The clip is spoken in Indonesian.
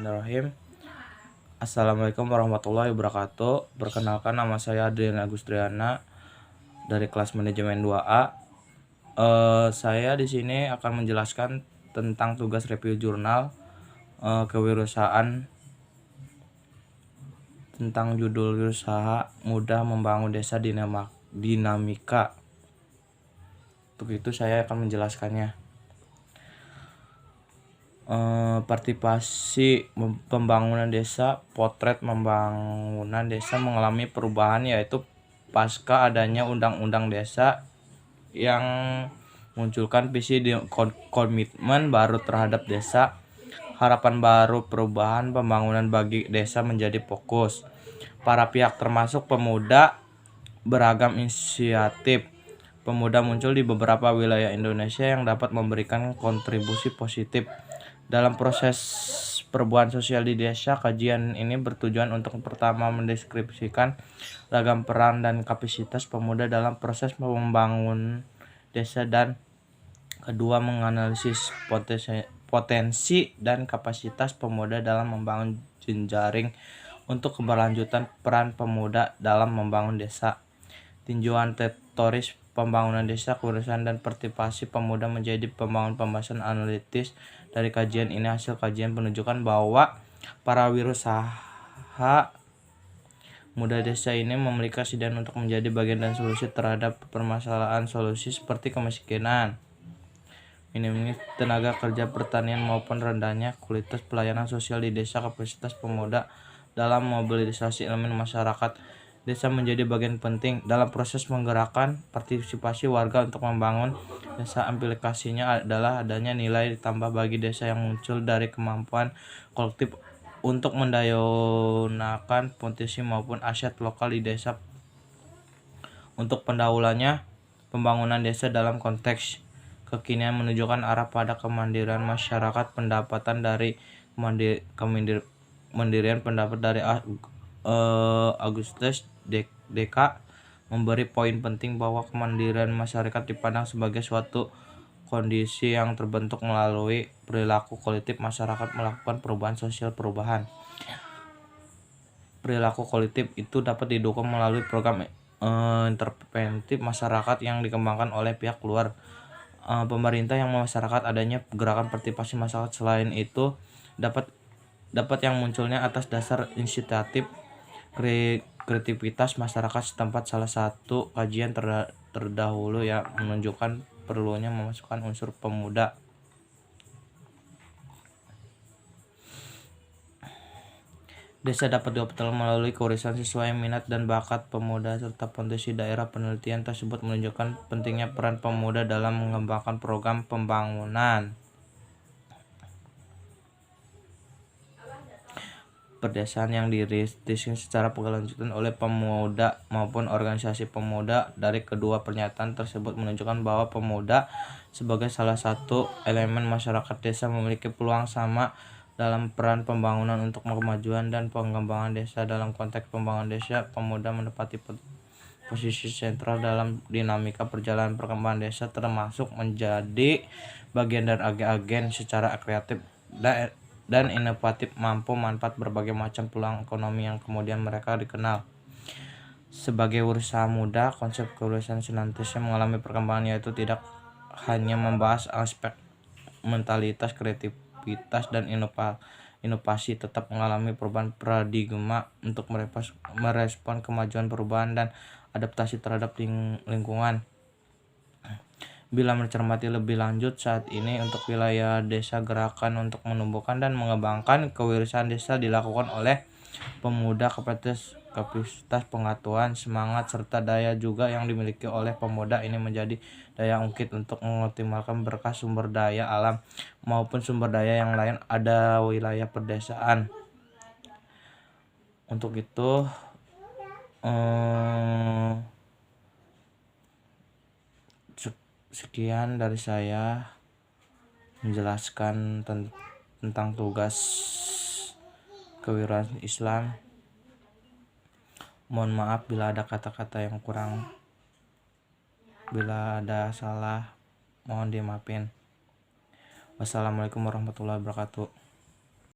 Bismillahirrahmanirrahim. Assalamualaikum warahmatullahi wabarakatuh. Perkenalkan, nama saya Adrian Agustriana dari kelas manajemen 2A. Saya di sini akan menjelaskan tentang tugas review jurnal kewirausahaan tentang judul Wirausaha Muda Membangun Desa Dinamika. Untuk itu saya akan menjelaskannya. Partisipasi pembangunan desa. Potret pembangunan desa mengalami perubahan, yaitu pasca adanya undang-undang desa yang munculkan visi komitmen baru terhadap desa. Harapan baru perubahan pembangunan bagi desa menjadi fokus para pihak termasuk pemuda. Beragam inisiatif pemuda muncul di beberapa wilayah Indonesia yang dapat memberikan kontribusi positif dalam proses perubahan sosial di desa. Kajian ini bertujuan untuk pertama mendeskripsikan ragam peran dan kapasitas pemuda dalam proses membangun desa, dan kedua menganalisis potensi dan kapasitas pemuda dalam membangun jejaring untuk keberlanjutan peran pemuda dalam membangun desa. Tinjauan teoris pembangunan desa, kewirausahaan, dan partisipasi pemuda menjadi pembahasan analitis. Dari kajian ini, hasil kajian menunjukkan bahwa para wirausaha muda desa ini memiliki kesediaan untuk menjadi bagian dan solusi terhadap permasalahan solusi seperti kemiskinan, minimnya tenaga kerja pertanian, maupun rendahnya kualitas pelayanan sosial di desa. Kapasitas pemuda dalam mobilisasi elemen masyarakat desa menjadi bagian penting dalam proses menggerakkan partisipasi warga untuk membangun desa. Implikasinya adalah adanya nilai tambah bagi desa yang muncul dari kemampuan kolektif untuk mendayakan potensi maupun aset lokal di desa. Untuk pendahuluannya, pembangunan desa dalam konteks kekinian menunjukkan arah pada kemandirian masyarakat. Pendapatan dari kemandirian pendapat dari Augustus Deka memberi poin penting bahwa kemandirian masyarakat dipandang sebagai suatu kondisi yang terbentuk melalui perilaku kolektif masyarakat melakukan perubahan sosial. Perubahan perilaku kolektif itu dapat didukung melalui program interventif masyarakat yang dikembangkan oleh pihak luar pemerintah yang masyarakat. Adanya gerakan partisipasi masyarakat selain itu dapat yang munculnya atas dasar inisiatif kreativitas masyarakat setempat. Salah satu kajian terdahulu yang menunjukkan perlunya memasukkan unsur pemuda desa dapat dioptimalkan melalui kewirausahaan sesuai minat dan bakat pemuda serta potensi daerah. Penelitian tersebut menunjukkan pentingnya peran pemuda dalam mengembangkan program pembangunan perdesaan yang diriliskan secara berkelanjutan oleh pemuda maupun organisasi pemuda. Dari kedua pernyataan tersebut menunjukkan bahwa pemuda sebagai salah satu elemen masyarakat desa memiliki peluang sama dalam peran pembangunan untuk kemajuan dan pengembangan desa. Dalam konteks pembangunan desa, pemuda menempati posisi sentral dalam dinamika perjalanan perkembangan desa, termasuk menjadi bagian dan agen secara kreatif dan inovatif, mampu manfaat berbagai macam peluang ekonomi yang kemudian mereka dikenal sebagai wirausaha muda. Konsep kewirausahaan senantiasa mengalami perkembangan, yaitu tidak hanya membahas aspek mentalitas, kreativitas, dan inovasi, tetap mengalami perubahan paradigma untuk merespon kemajuan perubahan dan adaptasi terhadap lingkungan. Bila mencermati lebih lanjut, saat ini untuk wilayah desa, gerakan untuk menumbuhkan dan mengembangkan kewirausahaan desa dilakukan oleh pemuda. Kapasitas pengetahuan, semangat, serta daya juga yang dimiliki oleh pemuda ini menjadi daya ungkit untuk mengoptimalkan berkah sumber daya alam maupun sumber daya yang lain ada wilayah perdesaan. Untuk itu sekian dari saya menjelaskan tentang tugas kewirausahaan Islam. Mohon maaf bila ada kata-kata yang kurang, bila ada salah mohon dimaafin. Wassalamualaikum warahmatullahi wabarakatuh.